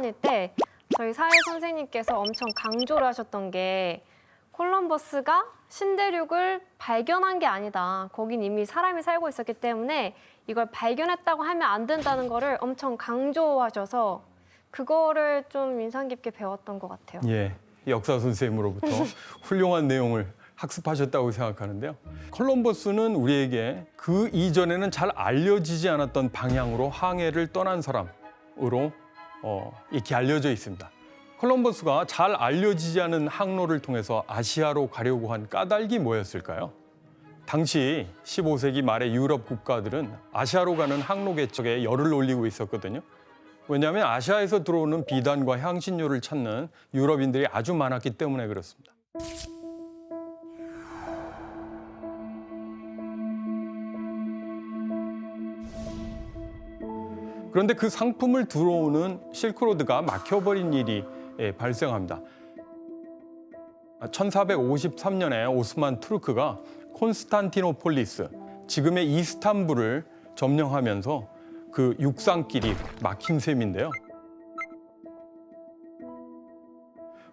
다닐 때 저희 사회 선생님께서 엄청 강조를 하셨던 게 콜럼버스가 신대륙을 발견한 게 아니다. 거긴 이미 사람이 살고 있었기 때문에 이걸 발견했다고 하면 안 된다는 거를 엄청 강조하셔서 그거를 좀 인상 깊게 배웠던 것 같아요. 예, 역사 선생님으로부터 훌륭한 내용을 학습하셨다고 생각하는데요. 콜럼버스는 우리에게 그 이전에는 잘 알려지지 않았던 방향으로 항해를 떠난 사람으로 이렇게 알려져 있습니다. 콜럼버스가 잘 알려지지 않은 항로를 통해서 아시아로 가려고 한 까닭이 뭐였을까요? 당시 15세기 말의 유럽 국가들은 아시아로 가는 항로 개척에 열을 올리고 있었거든요. 왜냐하면 아시아에서 들어오는 비단과 향신료를 찾는 유럽인들이 아주 많았기 때문에 그렇습니다. 그런데 그 상품을 들어오는 실크로드가 막혀버린 일이 발생합니다. 1453년에 오스만 투르크가 콘스탄티노폴리스, 지금의 이스탄불을 점령하면서 그 육상길이 막힌 셈인데요.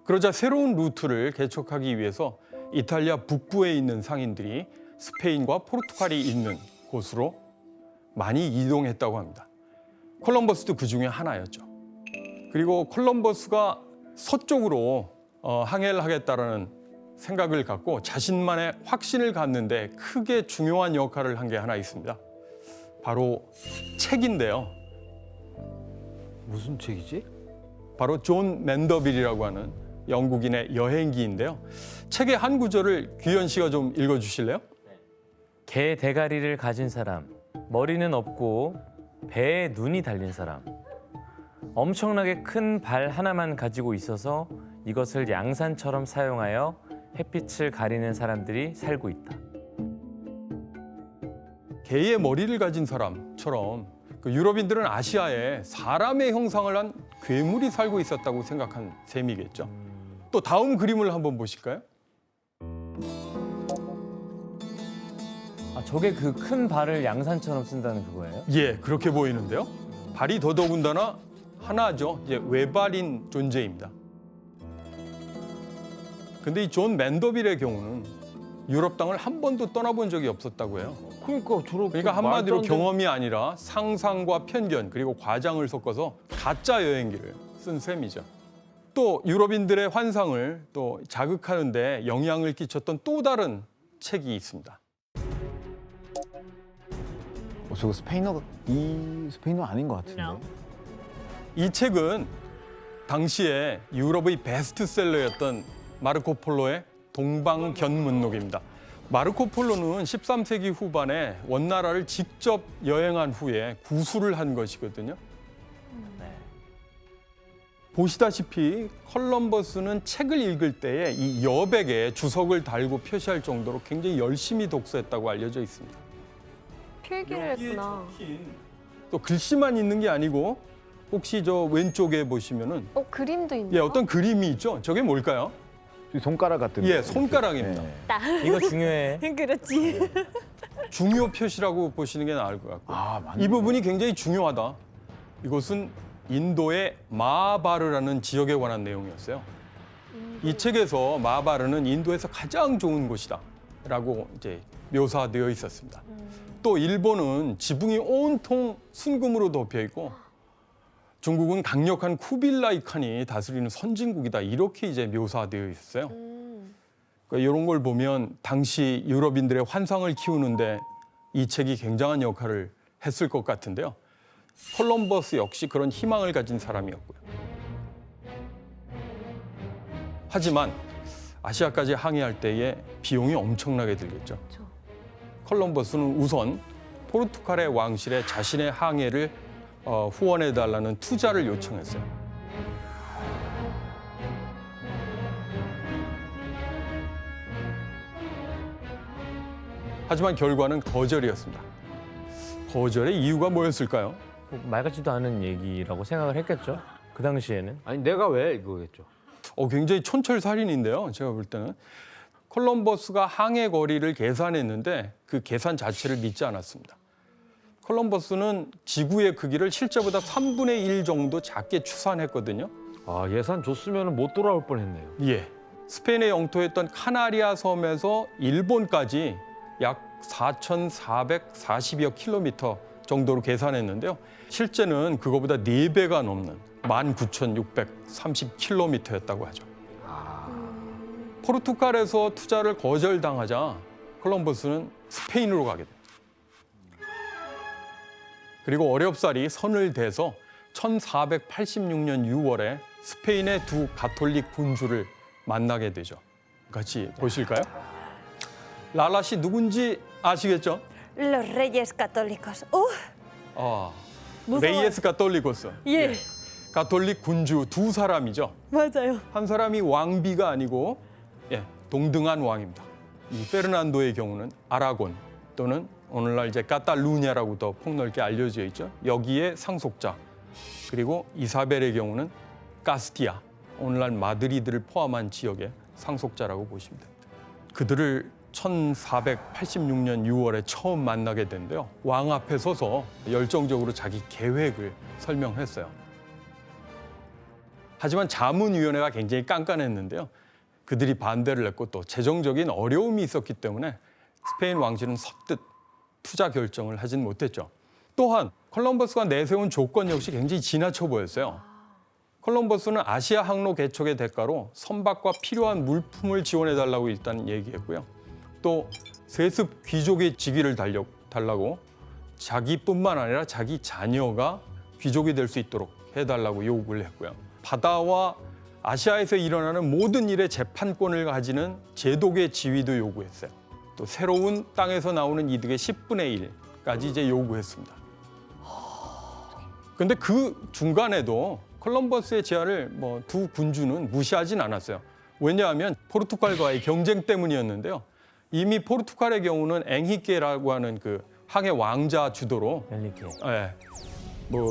그러자 새로운 루트를 개척하기 위해서 이탈리아 북부에 있는 상인들이 스페인과 포르투갈이 있는 곳으로 많이 이동했다고 합니다. 콜럼버스도 그 중에 하나였죠. 그리고 콜럼버스가 서쪽으로 항해를 하겠다라는 생각을 갖고 자신만의 확신을 갖는데 크게 중요한 역할을 한 게 하나 있습니다. 바로 책인데요. 무슨 책이지? 바로 존 맨더빌이라고 하는 영국인의 여행기인데요. 책의 한 구절을 규현 씨가 좀 읽어주실래요? 개 대가리를 가진 사람, 머리는 없고 배에 눈이 달린 사람. 엄청나게 큰 발 하나만 가지고 있어서 이것을 양산처럼 사용하여 햇빛을 가리는 사람들이 살고 있다. 개의 머리를 가진 사람처럼 그 유럽인들은 아시아에 사람의 형상을 한 괴물이 살고 있었다고 생각한 셈이겠죠. 또 다음 그림을 한번 보실까요? 아, 저게 그 큰 발을 양산처럼 쓴다는 그거예요? 예, 그렇게 보이는데요. 발이 더더군다나 하나죠. 이제 외발인 존재입니다. 근데 이 존 맨더빌의 경우는 유럽 땅을 한 번도 떠나본 적이 없었다고 해요. 그러니까 한마디로 경험이 아니라 상상과 편견 그리고 과장을 섞어서 가짜 여행기를 쓴 셈이죠. 또 유럽인들의 환상을 또 자극하는 데 영향을 끼쳤던 또 다른 책이 있습니다. 저거 스페인어 아닌 것 같은데. 이 책은 당시에 유럽의 베스트셀러였던 마르코 폴로의 동방견문록입니다. 마르코 폴로는 13세기 후반에 원나라를 직접 여행한 후에 구술을 한 것이거든요. 보시다시피 콜럼버스는 책을 읽을 때에 이 여백에 주석을 달고 표시할 정도로 굉장히 열심히 독서했다고 알려져 있습니다. 필기를 했구나. 또 글씨만 있는 게 아니고 혹시 저 왼쪽에 보시면은 그림도 있나요? 예, 어떤 그림이 있죠? 저게 뭘까요? 손가락 같은. 예, 거. 손가락입니다. 네. 이거 중요해. 그렇지. 중요 표시라고 보시는 게 나을 것 같고요. 아, 맞네. 이 부분이 굉장히 중요하다. 이것은 인도의 마하바르라는 지역에 관한 내용이었어요. 이 책에서 마하바르는 인도에서 가장 좋은 곳이다라고 이제 묘사되어 있었습니다. 또 일본은 지붕이 온통 순금으로 덮여 있고 중국은 강력한 쿠빌라이 칸이 다스리는 선진국이다 이렇게 이제 묘사되어 있었어요. 그러니까 이런 걸 보면 당시 유럽인들의 환상을 키우는데 이 책이 굉장한 역할을 했을 것 같은데요. 콜럼버스 역시 그런 희망을 가진 사람이었고요. 하지만 아시아까지 항해할 때에 비용이 엄청나게 들겠죠. 그렇죠. 콜럼버스는 우선 포르투갈의 왕실에 자신의 항해를 후원해달라는 투자를 요청했어요. 하지만 결과는 거절이었습니다. 거절의 이유가 뭐였을까요? 말 같지도 않은 얘기라고 생각을 했겠죠. 그 당시에는. 아니 내가 왜 이거겠죠. 굉장히 촌철살인인데요. 제가 볼 때는 콜럼버스가 항해 거리를 계산했는데 그 계산 자체를 믿지 않았습니다. 콜럼버스는 지구의 크기를 실제보다 3분의 1 정도 작게 추산했거든요. 아, 예산 줬으면 못 돌아올 뻔했네요. 예. 스페인의 영토였던 카나리아 섬에서 일본까지 약 4,440여 킬로미터 정도로 계산했는데요. 실제는 그거보다 4배가 넘는 19,630킬로미터였다고 하죠. 포르투갈에서 투자를 거절당하자 콜럼버스는 스페인으로 가게 됩니다. 그리고 어렵사리 선을 대서 1486년 6월에 스페인의 두 가톨릭 군주를 만나게 되죠. 같이 보실까요? 라라 씨 누군지 아시겠죠? Los Reyes Católicos. 아, 무서워요. 레이에스 가톨리코스. 예. 가톨릭 군주 두 사람이죠. 맞아요. 한 사람이 왕비가 아니고 동등한 왕입니다. 이 페르난도의 경우는 아라곤 또는 오늘날 이제 카탈루냐라고 더 폭넓게 알려져 있죠. 여기에 상속자. 그리고 이사벨의 경우는 카스티아, 오늘날 마드리드를 포함한 지역의 상속자라고 보시면 됩니다. 그들을 1486년 6월에 처음 만나게 된데요. 왕 앞에 서서 열정적으로 자기 계획을 설명했어요. 하지만 자문위원회가 굉장히 깐깐했는데요. 그들이 반대를 했고 또 재정적인 어려움이 있었기 때문에 스페인 왕실은 선뜻 투자 결정을 하진 못했죠. 또한 콜럼버스가 내세운 조건 역시 굉장히 지나쳐 보였어요. 콜럼버스는 아시아 항로 개척의 대가로 선박과 필요한 물품을 지원해달라고 일단 얘기했고요. 또 세습 귀족의 직위를 달라고 자기뿐만 아니라 자기 자녀가 귀족이 될 수 있도록 해달라고 요구를 했고요. 바다와 아시아에서 일어나는 모든 일의 재판권을 가지는 제독의 지위도 요구했어요. 또 새로운 땅에서 나오는 이득의 10분의 1까지 이제 요구했습니다. 그런데 그 중간에도 콜럼버스의 제안을 두 군주는 무시하진 않았어요. 왜냐하면 포르투갈과의 경쟁 때문이었는데요. 이미 포르투갈의 경우는 엥히케라고 하는 그 항해 왕자 주도로 엘리케.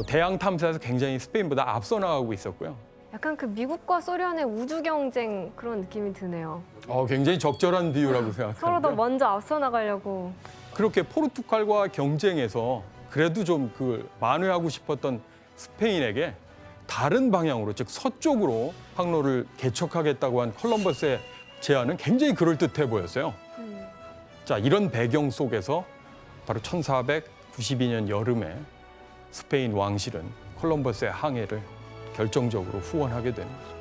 대양 탐사에서 굉장히 스페인보다 앞서 나가고 있었고요. 약간 그 미국과 소련의 우주 경쟁 그런 느낌이 드네요. 굉장히 적절한 비유라고 생각합니다. 서로 더 먼저 앞서 나가려고. 그렇게 포르투갈과 경쟁에서 그래도 좀 만회하고 싶었던 스페인에게 다른 방향으로, 즉 서쪽으로 항로를 개척하겠다고 한 콜럼버스의 제안은 굉장히 그럴듯해 보였어요. 자, 이런 배경 속에서 바로 1492년 여름에 스페인 왕실은 콜럼버스의 항해를 결정적으로 후원하게 되는 거죠.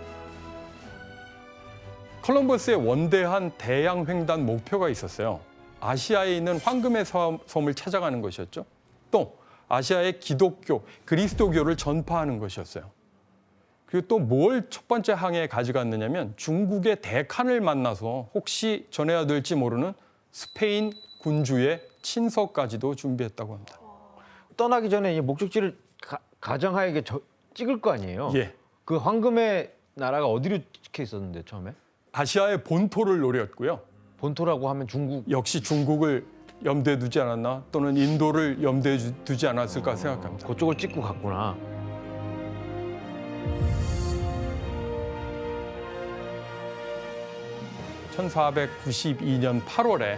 콜럼버스의 원대한 대양 횡단 목표가 있었어요. 아시아에 있는 황금의 섬을 찾아가는 것이었죠. 또 아시아의 기독교, 그리스도교를 전파하는 것이었어요. 그리고 또 뭘 첫 번째 항해에 가져갔느냐면 중국의 대칸을 만나서 혹시 전해야 될지 모르는 스페인 군주의 친서까지도 준비했다고 합니다. 떠나기 전에 이 목적지를 가정하에게 찍을 거 아니에요? 예. 그 황금의 나라가 어디로 찍혀 있었는데 처음에? 아시아의 본토를 노렸고요. 본토라고 하면 중국. 역시 중국을 염두에 두지 않았나 또는 인도를 염두에 두지 않았을까 생각합니다. 그쪽을 찍고 갔구나. (1492년 8월에)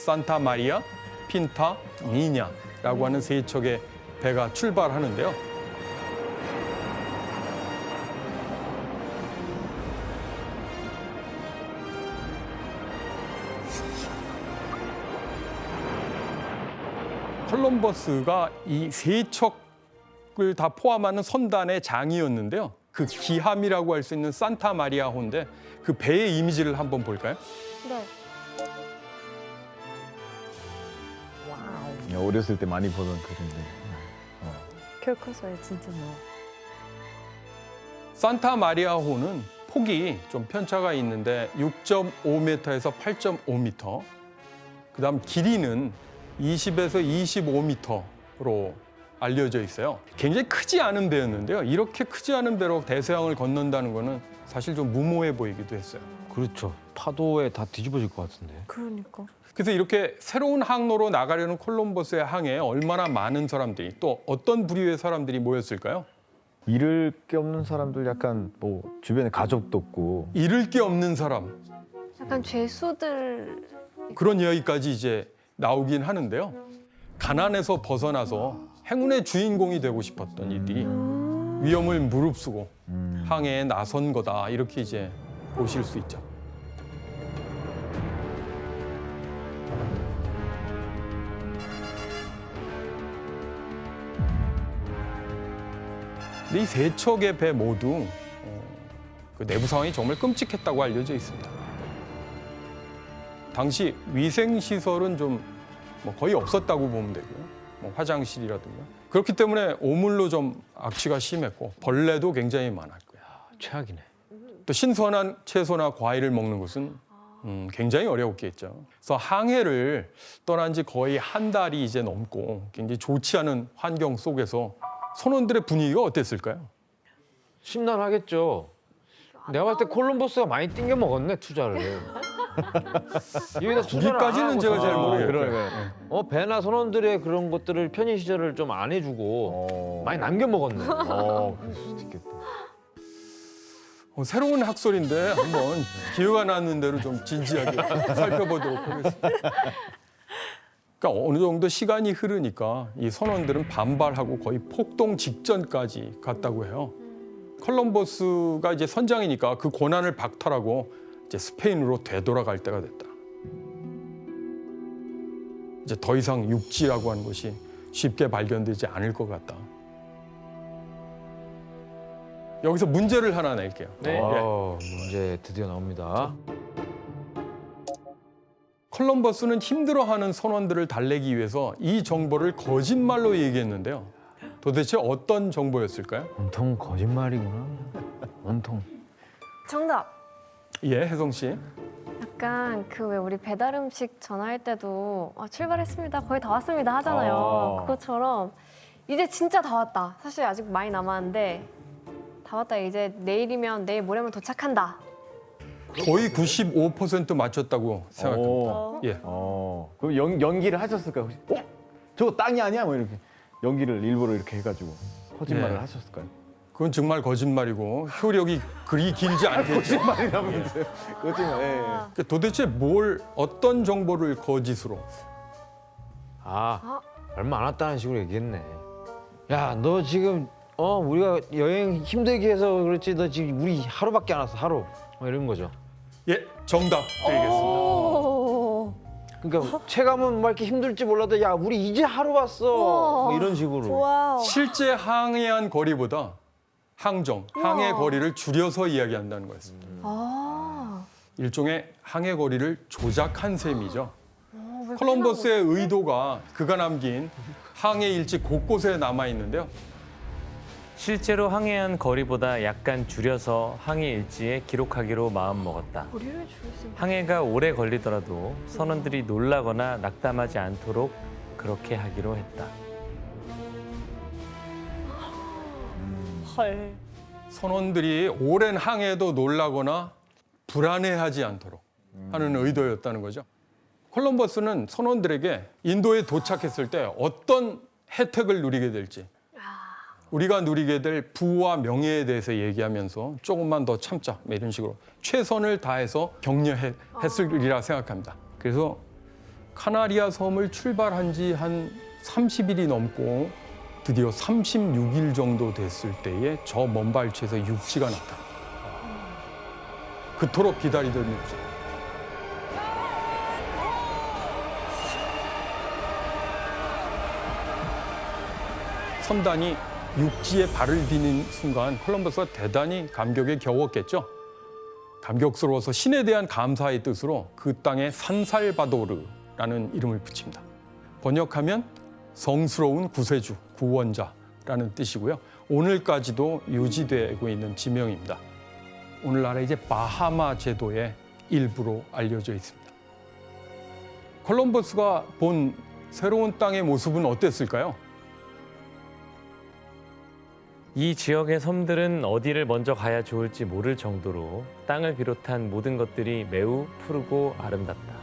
산타 마리아, 핀타, 니냐라고 하는 세 척의 배가 출발하는데요. 콜럼버스가 이 세 척을 다 포함하는 선단의 장이었는데요. 그 기함이라고 할 수 있는 산타 마리아호인데 그 배의 이미지를 한번 볼까요? 네. 어렸을 때 많이 보던 그림들. 교과서에 진짜 뭐. 산타 마리아호는 폭이 좀 편차가 있는데 6.5m에서 8.5m. 그다음 길이는 20에서 25m로 알려져 있어요. 굉장히 크지 않은 배였는데요. 이렇게 크지 않은 배로 대서양을 건넌다는 거는 사실 좀 무모해 보이기도 했어요. 그렇죠. 파도에 다 뒤집어질 것 같은데. 그러니까. 그래서 이렇게 새로운 항로로 나가려는 콜럼버스의 항해에 얼마나 많은 사람들이 또 어떤 부류의 사람들이 모였을까요? 잃을 게 없는 사람들 약간 주변에 가족도 없고 잃을 게 없는 사람. 약간 죄수들. 그런 이야기까지 이제 나오긴 하는데요. 가난에서 벗어나서 행운의 주인공이 되고 싶었던 이들이 위험을 무릅쓰고 항해에 나선 거다 이렇게 이제 보실 수 있죠. 근데 이 세 척의 배 모두 그 내부 상황이 정말 끔찍했다고 알려져 있습니다. 당시 위생 시설은 좀 뭐 거의 없었다고 보면 되고요. 뭐 화장실이라든가 그렇기 때문에 오물로 좀 악취가 심했고 벌레도 굉장히 많았고요. 최악이네. 또 신선한 채소나 과일을 먹는 것은 굉장히 어려웠겠죠. 그래서 항해를 떠난 지 거의 한 달이 이제 넘고 굉장히 좋지 않은 환경 속에서 선원들의 분위기가 어땠을까요? 심란하겠죠. 내가 봤을 때 콜럼버스가 많이 띵겨 먹었네 투자를. 여기다 투자를 안 거기까지는 하고 제가 잘 모르겠어요. 그러니까. 배나 선원들의 그런 것들을 편의 시절을 좀 안 해주고 많이 남겨 먹었네. 그럴 수도 있겠다. 새로운 학설인데 한번 기회가 나는 대로 좀 진지하게 살펴보도록 하겠습니다. 그러니까 어느 정도 시간이 흐르니까 이 선원들은 반발하고 거의 폭동 직전까지 갔다고 해요. 콜럼버스가 이제 선장이니까 그 고난을 박탈하고 이제 스페인으로 되돌아갈 때가 됐다. 이제 더 이상 육지라고 하는 것이 쉽게 발견되지 않을 것 같다. 여기서 문제를 하나 낼게요. 네. 문제 드디어 나옵니다. 콜럼버스는 힘들어하는 선원들을 달래기 위해서 이 정보를 거짓말로 얘기했는데요. 도대체 어떤 정보였을까요? 온통 거짓말이구나. 온통. 정답. 예, 혜성 씨. 약간 그 왜 우리 배달 음식 전화할 때도 출발했습니다. 거의 다 왔습니다 하잖아요. 그것처럼 이제 진짜 다 왔다. 사실 아직 많이 남았는데 다 왔다. 이제 내일이면 내일 모레면 도착한다. 거의 95% 맞췄다고 생각합니다. 예. 그럼 연기를 하셨을까요? 혹시? 저거 땅이 아니야? 뭐 이렇게 연기를 일부러 이렇게 해가지고 거짓말을 네. 하셨을까요? 그건 정말 거짓말이고 효력이 그리 길지 않겠죠. 거짓말이라면서요? 거짓말. 예. 그러니까 도대체 어떤 정보를 거짓으로? 얼마 안 왔다는 식으로 얘기했네. 야, 너 지금 우리가 여행 힘들게 해서 그렇지 너 지금 우리 하루밖에 안 왔어 하루. 이런 거죠. 예, 정답 드리겠습니다. 그러니까 체감은 뭐 이렇게 힘들지 몰라도 야 우리 이제 하루 왔어. 뭐 이런 식으로. 와우. 실제 항해한 거리보다 항해 거리를 줄여서 이야기한다는 거였습니다. 일종의 항해 거리를 조작한 셈이죠. 콜럼버스의 의도가 그가 남긴 항해 일지 곳곳에 남아 있는데요. 실제로 항해한 거리보다 약간 줄여서 항해 일지에 기록하기로 마음먹었다. 거리를 줄수 있는. 항해가 오래 걸리더라도 선원들이 놀라거나 낙담하지 않도록 그렇게 하기로 했다. 헐. 선원들이 오랜 항해에도 놀라거나 불안해하지 않도록 하는 의도였다는 거죠. 콜럼버스는 선원들에게 인도에 도착했을 때 어떤 혜택을 누리게 될지 우리가 누리게 될 부와 명예에 대해서 얘기하면서 조금만 더 참자 이런 식으로 최선을 다해서 격려했으리라 생각합니다. 그래서 카나리아 섬을 출발한 지 한 30일이 넘고 드디어 36일 정도 됐을 때에 저 먼 발치에서 육지가 나타납니다. 그토록 기다리던 육지. 선단이 육지에 발을 디는 순간 콜럼버스가 대단히 감격에 겨웠겠죠. 감격스러워서 신에 대한 감사의 뜻으로 그 땅에 산살바도르라는 이름을 붙입니다. 번역하면 성스러운 구세주, 구원자라는 뜻이고요. 오늘까지도 유지되고 있는 지명입니다. 오늘날의 이제 바하마 제도의 일부로 알려져 있습니다. 콜럼버스가 본 새로운 땅의 모습은 어땠을까요? 이 지역의 섬들은 어디를 먼저 가야 좋을지 모를 정도로 땅을 비롯한 모든 것들이 매우 푸르고 아름답다.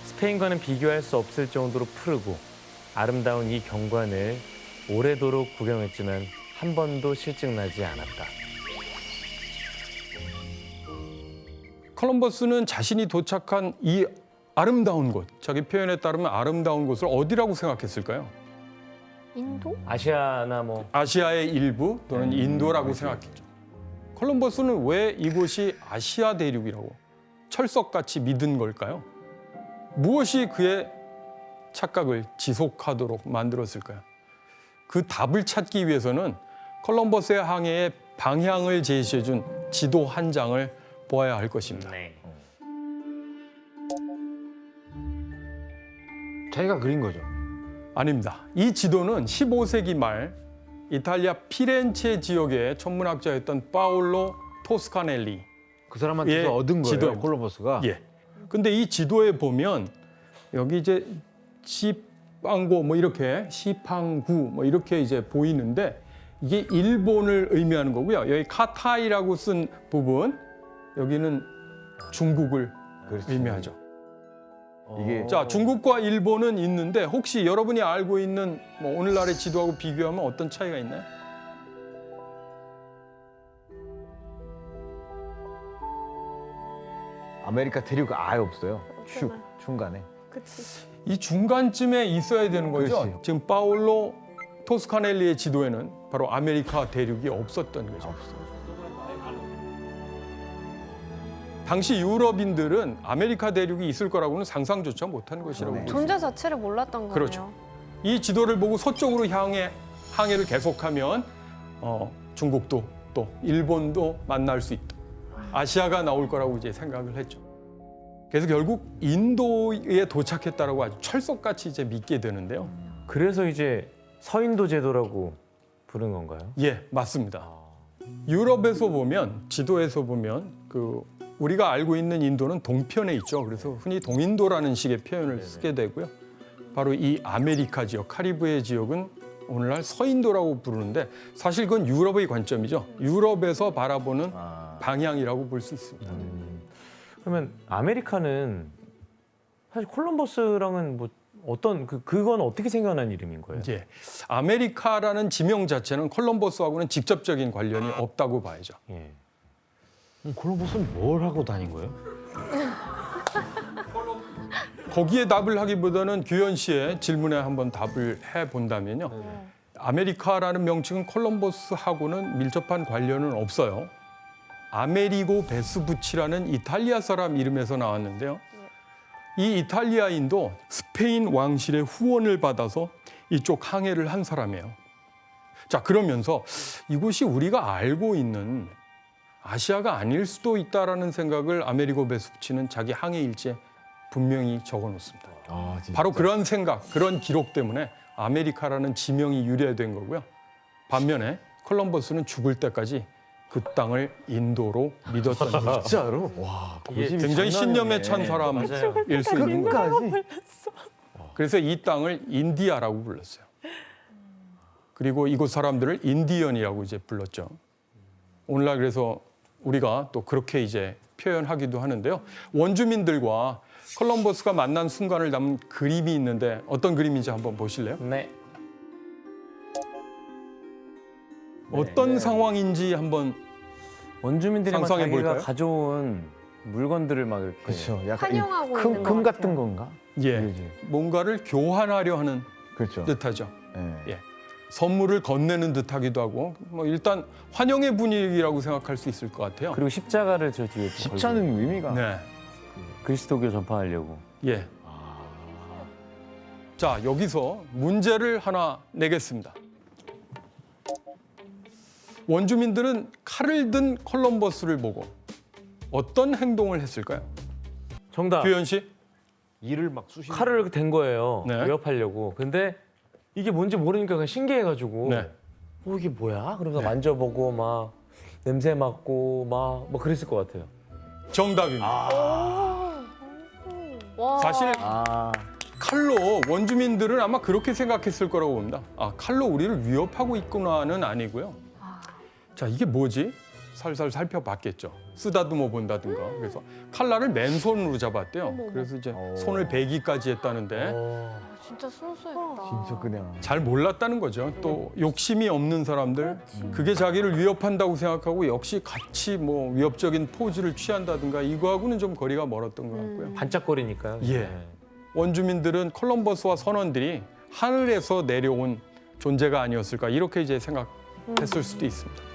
스페인과는 비교할 수 없을 정도로 푸르고 아름다운 이 경관을 오래도록 구경했지만 한 번도 실증나지 않았다. 콜럼버스는 자신이 도착한 이 아름다운 곳, 자기 표현에 따르면 아름다운 곳을 어디라고 생각했을까요? 인도? 아시아나 뭐 아시아의 일부 또는 인도라고 생각했죠. 콜럼버스는 왜 이곳이 아시아 대륙이라고 철석같이 믿은 걸까요? 무엇이 그의 착각을 지속하도록 만들었을까요? 그 답을 찾기 위해서는 콜럼버스의 항해의 방향을 제시해준 지도 한 장을 보아야 할 것입니다. 네. 자기가 그린 거죠. 아닙니다. 이 지도는 15세기 말 이탈리아 피렌체 지역의 천문학자였던 파올로 토스카넬리. 그 사람한테서 예, 얻은 거예요. 지도입니다. 콜럼버스가. 예. 근데 이 지도에 보면 여기 이제 시팡고 뭐 이렇게 시팡구 뭐 이렇게 이제 보이는데 이게 일본을 의미하는 거고요. 여기 카타이라고 쓴 부분 여기는 중국을 그렇지. 의미하죠. 이게 자, 중국과 일본은 있는데 혹시 여러분이 알고 있는 뭐 오늘날의 지도하고 비교하면 어떤 차이가 있나요? 아메리카 대륙 아예 없어요. 슉 없잖아요. 중간에. 그치. 이 중간쯤에 있어야 되는 거죠. 그렇지. 지금 파올로 토스카넬리의 지도에는 바로 아메리카 대륙이 없었던 거죠. 당시 유럽인들은 아메리카 대륙이 있을 거라고는 상상조차 못한 것이라고 그러네. 볼 수 존재 자체를 몰랐던 거예요. 그렇죠. 이 지도를 보고 서쪽으로 향해 항해를 계속하면 중국도 또 일본도 만날 수 있다. 아시아가 나올 거라고 이제 생각을 했죠. 그래서 결국 인도에 도착했다라고 아주 철석같이 이제 믿게 되는데요. 그래서 이제 서인도 제도라고 부른 건가요? 예, 맞습니다. 유럽에서 보면 지도에서 보면 그 우리가 알고 있는 인도는 동편에 있죠. 그래서 흔히 동인도라는 식의 표현을 쓰게 되고요. 바로 이 아메리카 지역, 카리브해 지역은 오늘날 서인도라고 부르는데 사실 그건 유럽의 관점이죠. 유럽에서 바라보는 방향이라고 볼 수 있습니다. 그러면 아메리카는 사실 콜럼버스랑은 뭐 어떤 그건 어떻게 생겨난 이름인 거예요? 예, 아메리카라는 지명 자체는 콜럼버스하고는 직접적인 관련이 없다고 봐야죠. 예. 콜럼버스는 뭘 하고 다닌 거예요? 거기에 답을 하기보다는 규현 씨의 질문에 한번 답을 해본다면요. 아메리카라는 명칭은 콜럼버스하고는 밀접한 관련은 없어요. 아메리고 베스부치라는 이탈리아 사람 이름에서 나왔는데요. 이 이탈리아인도 스페인 왕실의 후원을 받아서 이쪽 항해를 한 사람이에요. 자, 그러면서 이곳이 우리가 알고 있는 아시아가 아닐 수도 있다라는 생각을 아메리고 베스부치는 자기 항해 일지에 분명히 적어놓습니다. 아, 진짜. 바로 그런 생각, 그런 기록 때문에 아메리카라는 지명이 유래된 거고요. 반면에 콜럼버스는 죽을 때까지 그 땅을 인도로 믿었던 거죠. 진짜로? 와, 고집이 굉장히 장난이 신념에 아니네. 찬 사람일 수 있는 거예요. 끝까지. 그래서 이 땅을 인디아라고 불렀어요. 그리고 이곳 사람들을 인디언이라고 이제 불렀죠. 오늘날 그래서 우리가 또 그렇게 이제 표현하기도 하는데요. 원주민들과 콜럼버스가 만난 순간을 담은 그림이 있는데 어떤 그림인지 한번 보실래요? 네. 어떤 상황인지 한번 원주민들이 막 상상해 자기가 볼까요? 가져온 물건들을 막 이렇게 그렇죠. 약간 환영하고 이 있는 것 금 같은 같아요. 건가? 예, 그러지. 뭔가를 교환하려 하는 그렇죠. 듯하죠. 예. 예. 선물을 건네는 듯하기도 하고 뭐 일단 환영의 분위기라고 생각할 수 있을 것 같아요. 그리고 십자가를 저 뒤에 또 십자는 의미가. 네, 걸고 그리스도교 전파하려고. 예. 자, 여기서 문제를 하나 내겠습니다. 원주민들은 칼을 든 콜럼버스를 보고 어떤 행동을 했을까요? 정답. 규현 씨? 이를 막 쑤시는. 칼을 이렇게 댄 거예요. 네. 위협하려고. 근데 이게 뭔지 모르니까 그냥 신기해가지고. 네. 이게 뭐야? 그러면서 만져보고 막 냄새 맡고 막 뭐 그랬을 것 같아요. 정답입니다. 와. 사실 아, 칼로 원주민들은 아마 그렇게 생각했을 거라고 봅니다. 아, 칼로 우리를 위협하고 있구나는 아니고요. 자, 이게 뭐지? 살살 살펴봤겠죠. 쓰다듬어 본다든가. 그래서 칼날을 맨손으로 잡았대요. 그래서 이제 손을 베기까지 했다는데 진짜 순수했다. 진짜 그냥. 잘 몰랐다는 거죠. 또 욕심이 없는 사람들, 그게 자기를 위협한다고 생각하고 역시 같이 뭐 위협적인 포즈를 취한다든가 이거하고는 좀 거리가 멀었던 것 같고요. 반짝거리니까요. 예. 네. 원주민들은 콜럼버스와 선원들이 하늘에서 내려온 존재가 아니었을까 이렇게 이제 생각했을 수도 있습니다.